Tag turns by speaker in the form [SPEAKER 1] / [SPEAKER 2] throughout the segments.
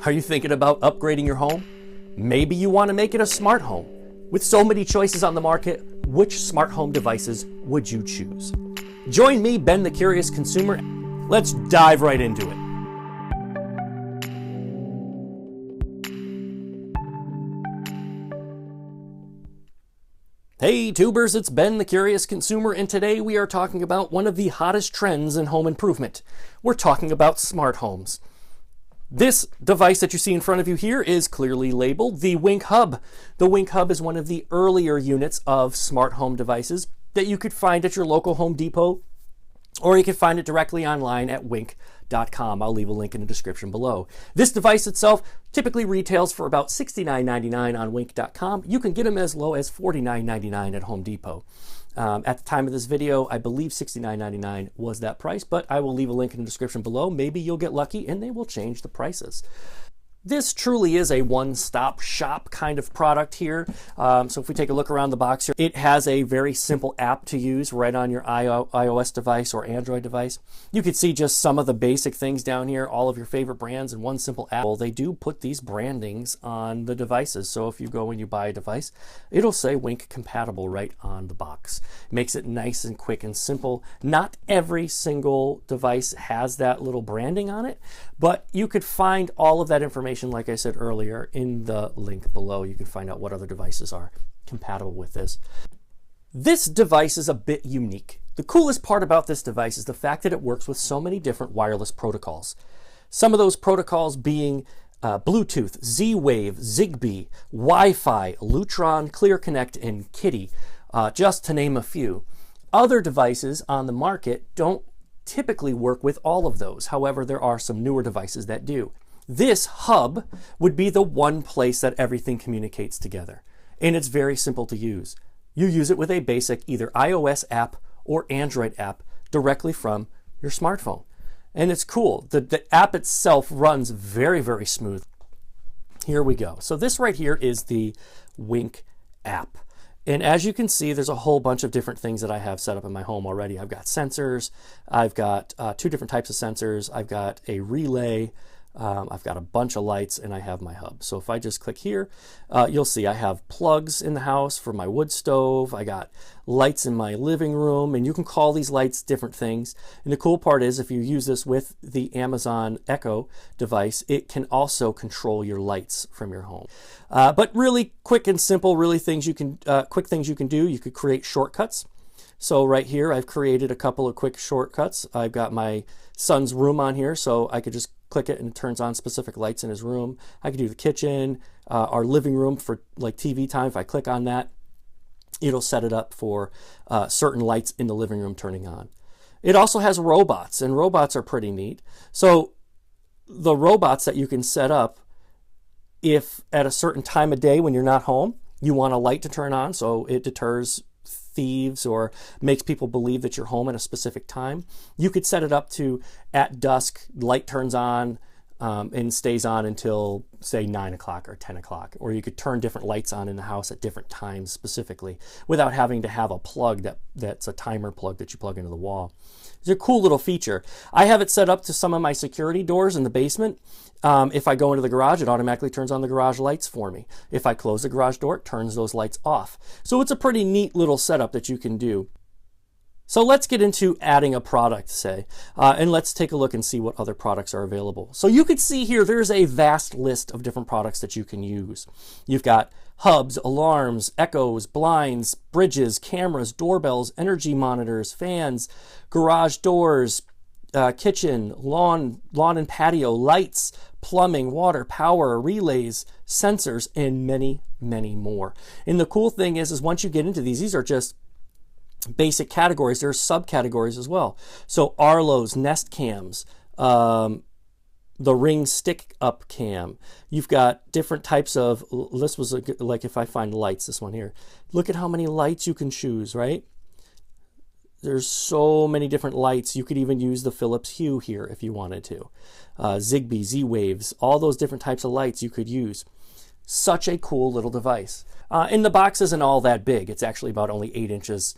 [SPEAKER 1] Are you thinking about upgrading your home? Maybe you want to make it a smart home. With so many choices on the market, which smart home devices would you choose? Join me, Ben the Curious Consumer. Let's dive right into it. Hey tubers, it's Ben the Curious Consumer, and today we are talking about one of the hottest trends in home improvement. We're talking about smart homes. This device that you see in front of you here is clearly labeled the Wink Hub. The Wink Hub is one of the earlier units of smart home devices that you could find at your local Home Depot, or you can find it directly online at wink.com. I'll leave a link in the description below. This device itself typically retails for about $69.99 on wink.com. You can get them as low as $49.99 at Home Depot. At the time of this video, I believe $69.99 was that price, but I will leave a link in the description below. Maybe you'll get lucky and they will change the prices. This truly is a one-stop shop kind of product here. So if we take a look around the box here, it has a very simple app to use right on your iOS device or Android device. You can see just some of the basic things down here, all of your favorite brands in one simple app. Well, they do put these brandings on the devices. So if you go and you buy a device, it'll say Wink compatible right on the box. Makes it nice and quick and simple. Not every single device has that little branding on it, but you could find all of that information, like I said earlier, in the link below. You can find out what other devices are compatible with this. This device is a bit unique. The coolest part about this device is the fact that it works with so many different wireless protocols. Some of those protocols being Bluetooth, Z-Wave, Zigbee, Wi-Fi, Lutron, ClearConnect, and Kitty, just to name a few. Other devices on the market don't typically work with all of those. However, there are some newer devices that do. This hub would be the one place that everything communicates together. And it's very simple to use. You use it with a basic either iOS app or Android app directly from your smartphone. And it's cool. The app itself runs very, very smooth. Here we go. So this right here is the Wink app. And as you can see, there's a whole bunch of different things that I have set up in my home already. I've got sensors. I've got two different types of sensors. I've got a relay. I've got a bunch of lights, and I have my hub. So if I just click here, you'll see I have plugs in the house for my wood stove. I got lights in my living room, and you can call these lights different things. And the cool part is if you use this with the Amazon Echo device, it can also control your lights from your home. But really quick and simple, really quick things you can do. You could create shortcuts. So right here, I've created a couple of quick shortcuts. I've got my son's room on here, so I could just click it and it turns on specific lights in his room. I could do the kitchen, our living room for like TV time. If I click on that, it'll set it up for certain lights in the living room turning on. It also has robots, and robots are pretty neat. So the robots that you can set up, if at a certain time of day when you're not home, you want a light to turn on so it deters thieves or makes people believe that you're home at a specific time, you could set it up to at dusk, light turns on and stays on until say 9 o'clock or 10 o'clock. Or you could turn different lights on in the house at different times specifically without having to have a plug that's a timer plug that you plug into the wall. It's a cool little feature. I have it set up to some of my security doors in the basement. If I go into the garage, it automatically turns on the garage lights for me. If I close the garage door, it turns those lights off. So it's a pretty neat little setup that you can do. So let's get into adding a product, say, and let's take a look and see what other products are available. So you can see here, there's a vast list of different products that you can use. You've got hubs, alarms, echoes, blinds, bridges, cameras, doorbells, energy monitors, fans, garage doors, kitchen, lawn and patio, lights, plumbing, water, power, relays, sensors, and many, many more. And the cool thing is once you get into these are just basic categories. There are subcategories as well. So Arlo's, Nest Cams, the Ring Stick Up Cam. You've got different types of, this was like if I find lights, this one here. Look at how many lights you can choose, right? There's so many different lights. You could even use the Philips Hue here if you wanted to. Zigbee, Z-Waves, all those different types of lights you could use. Such a cool little device. And the box isn't all that big. It's actually about only 8 inches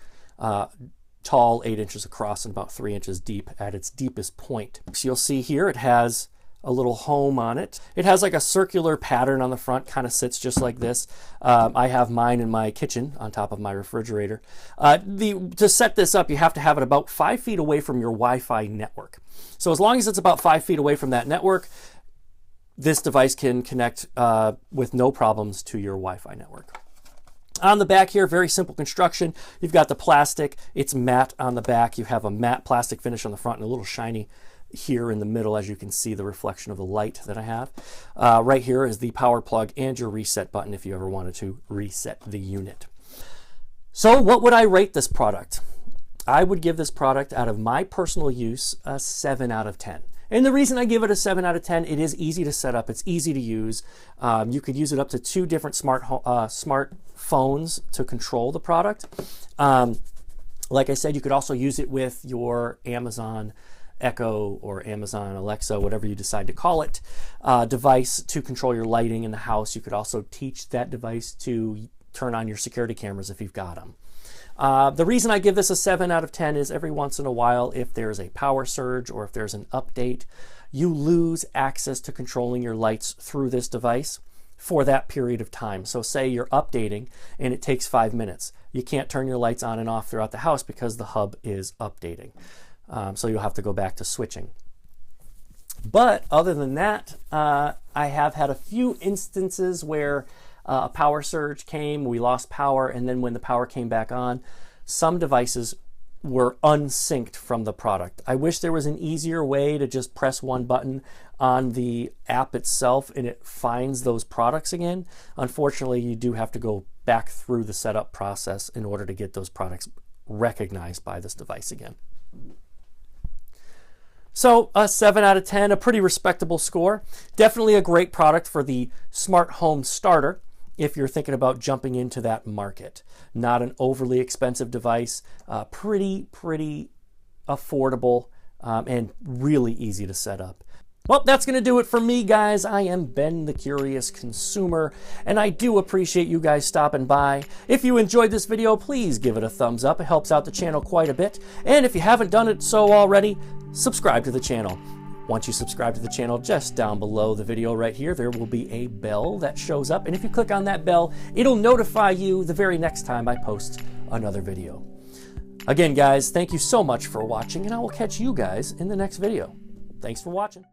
[SPEAKER 1] tall, 8 inches across, and about 3 inches deep at its deepest point. So you'll see here it has a little home on it. It has like a circular pattern on the front, kind of sits just like this. I have mine in my kitchen on top of my refrigerator. To set this up, you have to have it about 5 feet away from your Wi-Fi network. So as long as it's about 5 feet away from that network, this device can connect with no problems to your Wi-Fi network. On the back here, very simple construction. You've got the plastic. It's matte on the back. You have a matte plastic finish on the front and a little shiny here in the middle, as you can see the reflection of the light that I have. Right here is the power plug and your reset button if you ever wanted to reset the unit. So what would I rate this product? I would give this product, out of my personal use, a 7 out of 10. And the reason I give it a 7 out of 10, it is easy to set up. It's easy to use. You could use it up to 2 different smartphones to control the product. Like I said, you could also use it with your Amazon Echo or Amazon Alexa, whatever you decide to call it, device to control your lighting in the house. You could also teach that device to turn on your security cameras if you've got them. The reason I give this a 7 out of 10 is every once in a while, if there's a power surge or if there's an update, you lose access to controlling your lights through this device for that period of time. So say you're updating and it takes 5 minutes. You can't turn your lights on and off throughout the house because the hub is updating. So you'll have to go back to switching. But other than that, I have had a few instances where a power surge came, we lost power, and then when the power came back on, some devices were unsynced from the product. I wish there was an easier way to just press one button on the app itself and it finds those products again. Unfortunately, you do have to go back through the setup process in order to get those products recognized by this device again. So a 7 out of 10, a pretty respectable score. Definitely a great product for the smart home starter if you're thinking about jumping into that market. Not an overly expensive device, pretty affordable, and really easy to set up. Well, that's going to do it for me, guys. I am Ben, the Curious Consumer, and I do appreciate you guys stopping by. If you enjoyed this video, please give it a thumbs up. It helps out the channel quite a bit. And if you haven't done it so already, subscribe to the channel. Once you subscribe to the channel, just down below the video right here, there will be a bell that shows up. And if you click on that bell, it'll notify you the very next time I post another video. Again, guys, thank you so much for watching, and I will catch you guys in the next video. Thanks for watching.